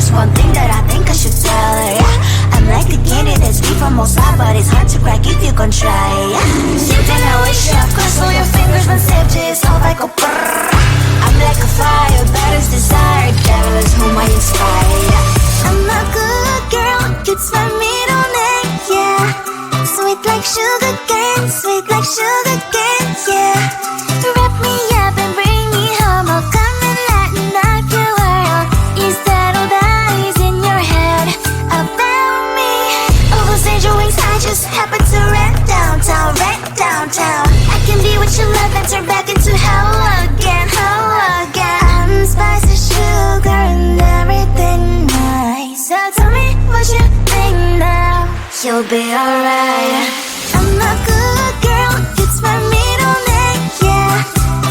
there's one thing that I think I should tell her, yeah. I'm like the candy that's deep from outside, but it's hard to crack if you can try, yeah. Something I wish you cross all your fingers when safety is off, I go brrrr. I'm like a fire, battles desire, devil is whom I inspire, yeah. I'm a good girl, it's my middle name, yeah. Sweet like sugar cane, sweet like sugar cane, yeah. Wrap me up and bring me home, I'll come and lighten up your world. Is that all that is in your head about me? All those angel wings I just happen to rent downtown, rent downtown. I can be what you love and turn back into hell again, hell again. I'm spicy sugar and everything nice. So tell me what you think now, you'll be alright. I'm a good girl, it's my middle name, yeah.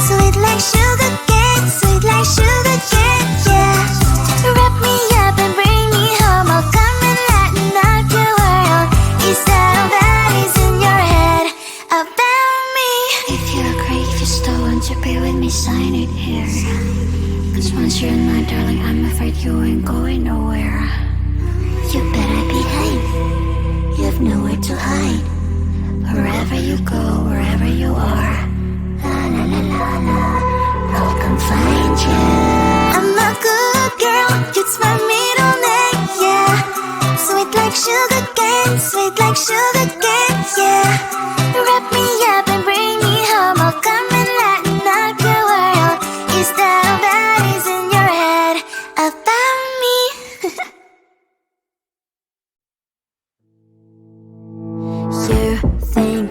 Sweet like sugar cane, sweet like sugar cane, yeah. Wrap me up and bring me home, I'll come and lighten up your world. Is that all that is in your head about me? If you agree, if you still want to be with me, sign it here. Cause once you're in my darling, I'm afraid you ain't going nowhere. You better behave, you have nowhere to hide. Wherever you go, wherever you are, la la la la la, I'll come find you. I'm a good girl, it's my middle name, yeah. Sweet like sugar cane, sweet like sugar cane, yeah. Wrap me up and bring me home, I'll come and lighten up your world. Is that all that is in your head about me? You think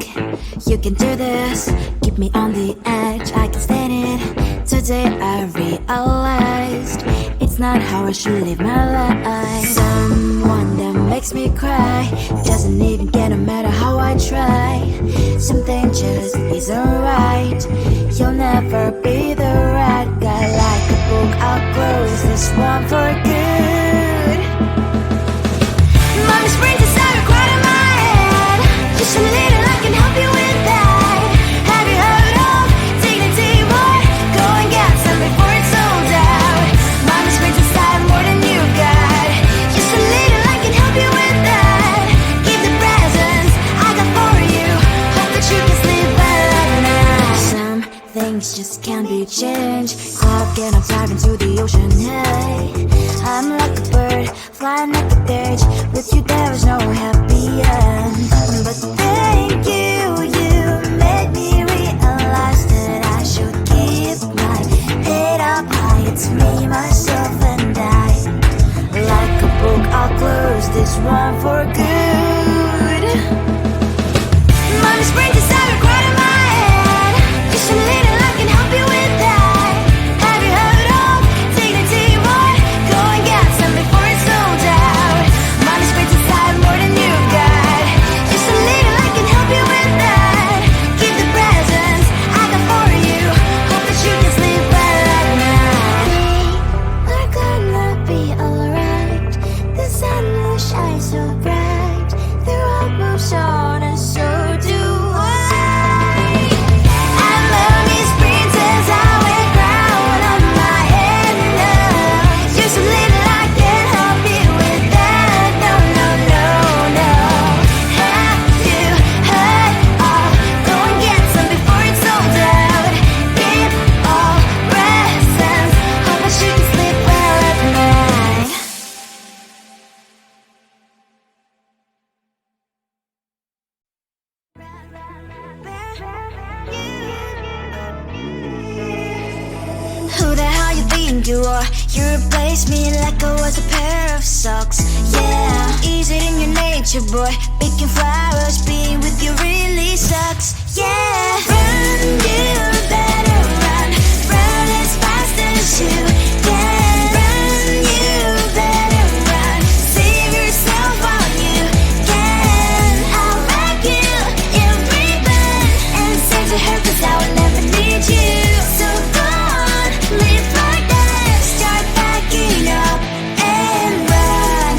you can do this, keep me on the edge, I can stand it. Today I realized it's not how I should live my life. Someone that makes me cry doesn't even get no matter how I try. Something just isn't right, you'll never be the right guy. Like a book, I'll close this one for good. Mommy's brains inside are quite in my head. Just a little, I can help you with that. Have you heard of dignity, boy? Go and get some before it's sold out. Mommy's brains inside more than you got. Just a little, I can help you with that. Give the presents I got for you. Hope that you can sleep well at night. Some things just can't be changed. How can I dive into the ocean? Hey, I'm like a bird, flying like a cage. With you there is no happy end. But thank you, you made me realize that I should keep my head up high. It's me, myself and I. Like a book, I'll close this one for good. Mommy's brains inside are quite in my head. Just a little, I can help you with that. Have you heard of dignity, boy? Go and get some before it's sold out. Mommy's brains inside more than you got. Just a little, I can help you with that. Give the presents I got for you. Hope that you can sleep well at night. We're gonna be alright. The sun will shine so bright. The road moves on and so do I. I love these princess, I wear crown on my head now. Just a little, I can help you with that. No, no, no, no. Have you heard of? Go and get some before it's sold out. Give all presents. Hope that you can sleep well at night. Who the hell you think you are? You replaced me like I was a pair of socks. Yeah, is it in your nature, boy? Picking flowers, being with you really sucks. Yeah, run, you better run. Run as fast as you can. Run, you better run. Save yourself while you can. I'll wrap you in ribbon and send to her, cause I will never need you. So go on, live like that. Start packing up and run.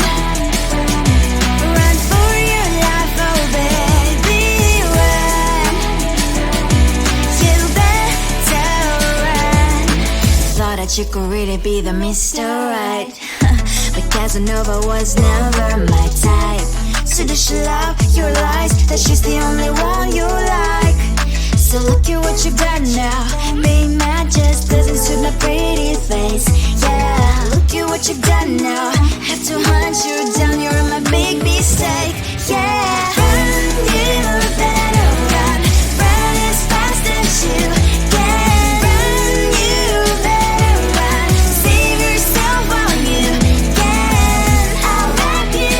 Run for your life, oh baby, run. You better run. Thought that you could really be the Mr. Right. but Casanova was never my type. So does she love your lies, that she's the only one you like? So look at what you've done now. Being mad just doesn't suit my pretty face. Yeah, look at what you've done now. Have to hunt you down, you're my big mistake. Yeah, run, you better run. Run as fast as you can. Run, you better run. Save yourself while you can. I'll wrap you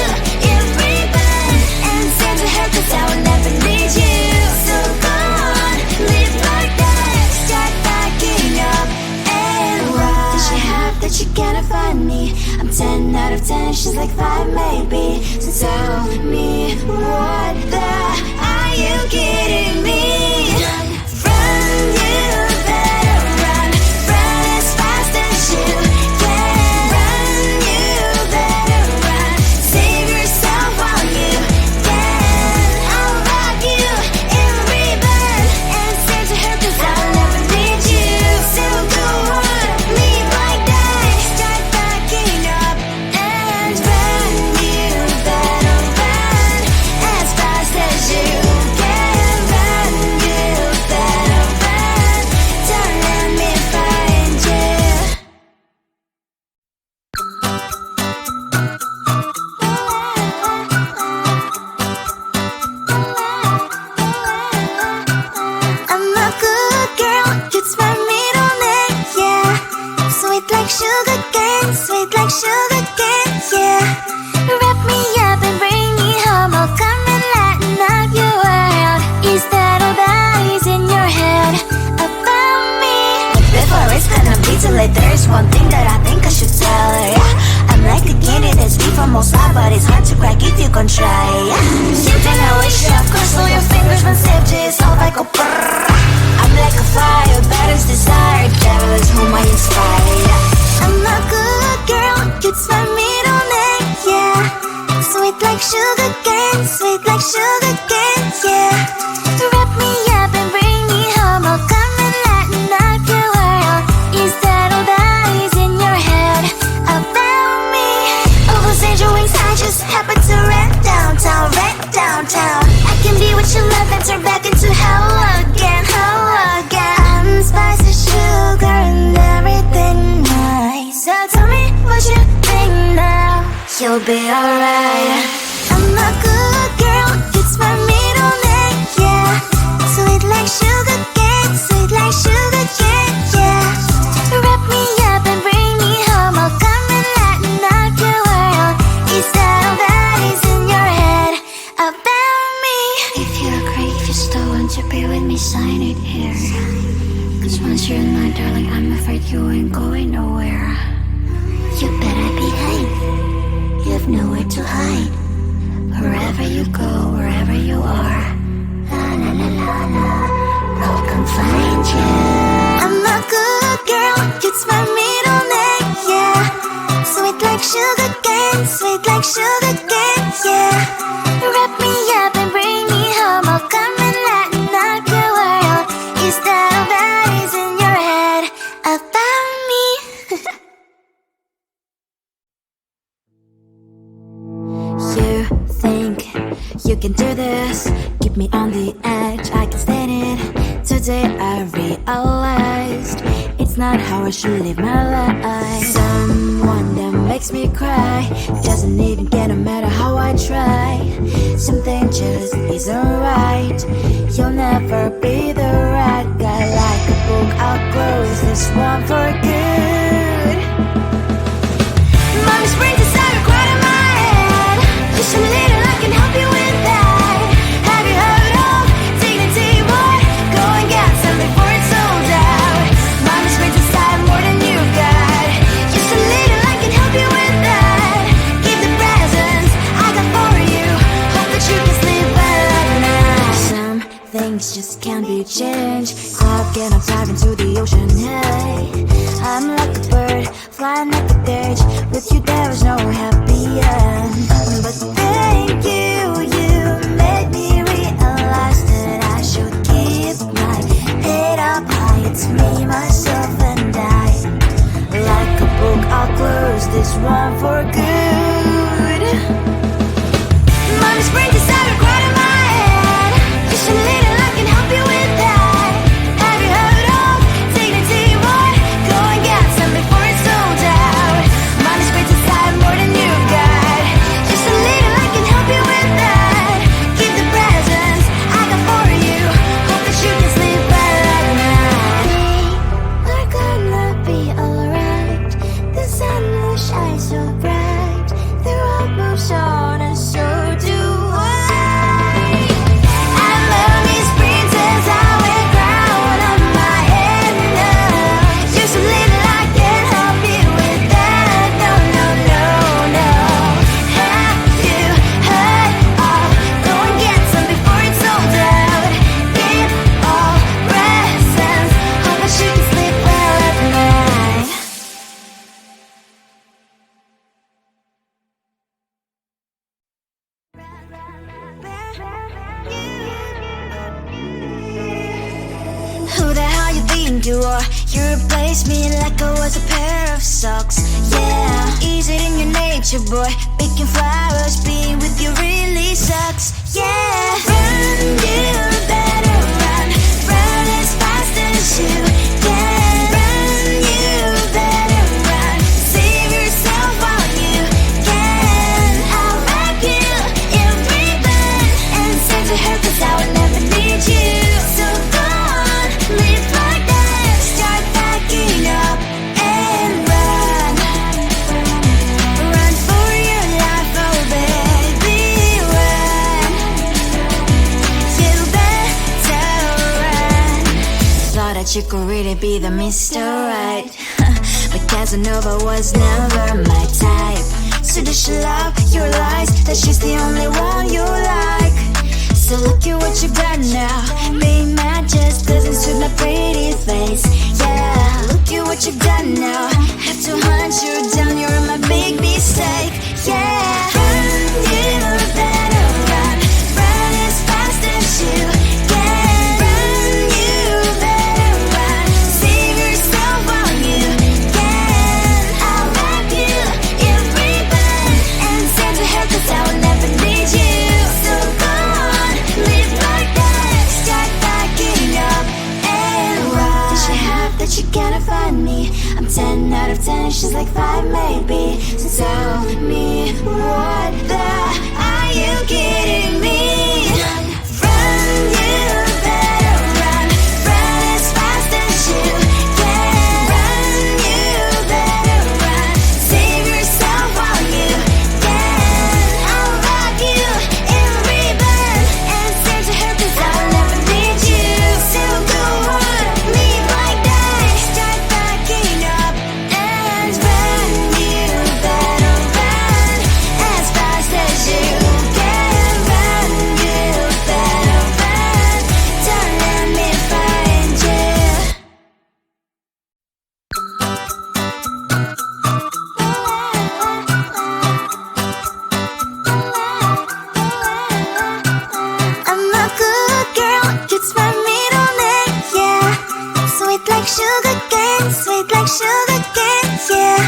in ribbon and send to her, 'cause I will never need you. So go on, live like that. Start backing up and run. Does she have that she cannot find me? I'm 10 out of 10, she's like 5 maybe. So tell me, what the are you kidding me? Run, you better run. Run as fast as you can. Run, you better run. Save yourself while you can. I'll wrap you in ribbon and send to her, 'cause I'll never need you. So go on, leave like that. Start backing up and run. You better run as fast as you can. Run, you better run. Don't let me find you. I'm a good girl, it's my middle name, yeah. Sweet like sugar cane, sweet like sugar cane, yeah. Wrap me up and bring me home, I'll come and lighten up your world. Is that all that is in your head about me? Before it's gonna be too late, there's one thing that I think I should tell her, yeah. I'm like the candy that's deep from most high, but it's hard to crack if you can try, yeah. Something I wish you of course all your fingers when safety is all like a brrrr. I'm like a fire, battles desire, devil is whom I inspire. I'm a good girl, it's my middle name, yeah. Sweet like sugar cane, sweet like sugar cane, yeah. Wrap me up and bring me home, I'll come and lighten up your world. Is that all that is in your head about me? Oh, those angel wings, I just happen to rent downtown, rent downtown. I can be what you love and turn back into hell again, hell again. Spicy sugar and everything nice. So tell me what you think now. You'll be alright. I'm a good girl, it's my middle name, yeah. Sweet like sugar cane, sweet like sugar cane, yeah. Wrap me up and bring me home, I'll come and lighten up your world. Is that all that is in your head about me? If you agree, if you still want to be with me, sign it here. 'Cause once you're in mine, darling, I'm afraid you ain't going nowhere. You better behave, you have nowhere to hide. Wherever you go, wherever you are, la la la la la, I'll come find you. I'm a good girl, it's my middle name, yeah. Sweet like sugar cane, sweet like sugar cane, yeah. Wrap me up and bring me home, I'll come and lighten up your world. Is that all that is in your head about me? You think you can do this, keep me on the edge, I can stand it. Today I realized it's not how I should live my life. Someone that makes me cry doesn't even get, no matter how I try. Something just isn't right. You'll never be the right guy. Like a book, I'll close this one for good. Mommy's brain decided quite in my head. Just a little, I can help you with that. Have you heard of dignity, boy? Go and get something before it's sold out. Mommy's brain decided more than you've got. Just a little, I can help you with that. Keep the presents I got for you. Hope that you can sleep well at night. Some things just can't be changed. Talking, I'm diving to the ocean, hey. I'm like a bird, flying at the cage. With you there is no happy end. But thank you, you made me realize that I should keep my head up high. It's me, myself and I. Like a book, I'll close close this one for good. Mommy's brain decided right in my head. Just a little I can help you with that. Have you heard of dignity, boy? Go and get some before it's sold out. Mommy's brain decided more than you got. Just a little I can help you with that. Keep the presents I got for you. Hope that you can sleep well at night. We're gonna be alright. The sun will shine so bright. The road moves on and so do I. I love these princess I wear crown on my head now. Just a little I can help you with that. No, no, no, no. Have you heard of? Go and get some before it's sold out. Give all presents. Hope that you can sleep well at night. Who the hell you think you are? You replaced me like I was a pair of socks. Yeah, is it in your nature, boy? Picking flowers, being with you really sucks. Yeah, run, you better run. Run as fast as you can. Run, you better run. Save yourself while you can. I'll wrap you in ribbon and send to her 'cause I will never need you. So go on, live like that. Start packing up and run. Run for your life, oh baby, run. You better run. Thought that you could really be the Mr. Right. But Casanova was never my type. So does she love your lies? That she's the only one you like. So look at what you've done now. Being mad just doesn't suit my pretty face. Yeah, look at what you've done now. Have to hunt you down, you're my big mistake. Yeah, run, you better run. Run as fast as you can. Run, you better run. Save yourself while you can. I'll wrap you in ribbon and send to her 'cause I will never need you. So go on, live like that. Start packing up and run. Does she have that you cannot find me? I'm 10 out of 10, she's like 5 maybe. So tell me, what the are you kidding me? Run, you better run. Run as fast as you can. Run, you better run. Save yourself while you can. I'll wrap you in ribbon and send to her 'cause I'll never need you. So go on, live like that. Start packing up and run. You better run as fast as you can. Run, you better run. Don't let me find you. I'm a good girl, it's my middle name, yeah. Sweet like sugar cane, sweet like sugar cane, yeah.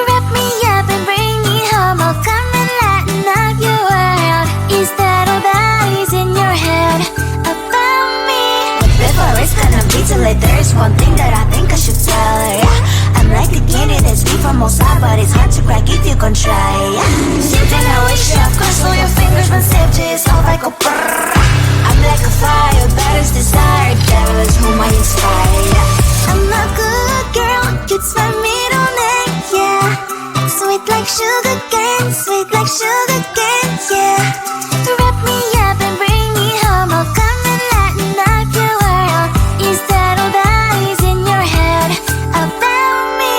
Wrap me up and bring me home, I'll come and lighten up your world. Is that all that is in your head about me? Before it's gonna be too late, there's one thing that I think I should tell her, yeah. I'm like the candy that's sweet from outside, but it's hard to crack if you can try, yeah. Something I wish you have crossed all your fingers when safety is off, I go brrrr. I'm like a fire, that is desire, devil is whom I inspire, yeah. I'm a good girl, it's my middle name, yeah. Sweet like sugar cane, sweet like sugar cane, yeah. Wrap me up and bring me home, I'll come and lighten up your world. Is that all that is in your head about me?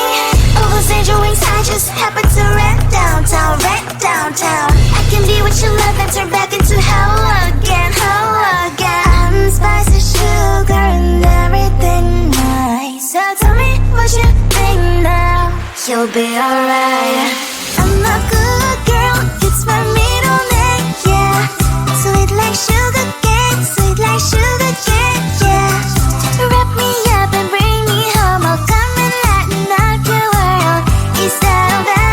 Oh, those angel wings I just happen to rent downtown, rent downtown. I can be what you love and turn back into hell again, hell again. I'm spicy sugar and everything nice. So tell me what you think now. You'll be alright. I'm a good girl, it's my middle name, yeah. Sweet like sugar cane, sweet like sugar cane, yeah. Wrap me up and bring me home, I'll come and lighten up your world. Is that all that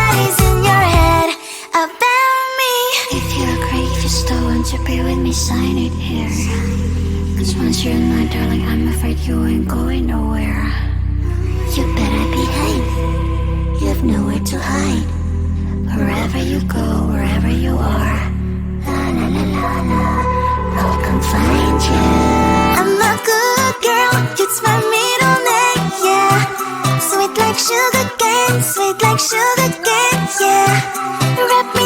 going nowhere. You better behave. You've nowhere to hide. Wherever you go, wherever you are, la la la la la, I'll come find you. I'm a good girl, it's my middle name, yeah. Sweet like sugar cane, yeah. Wrap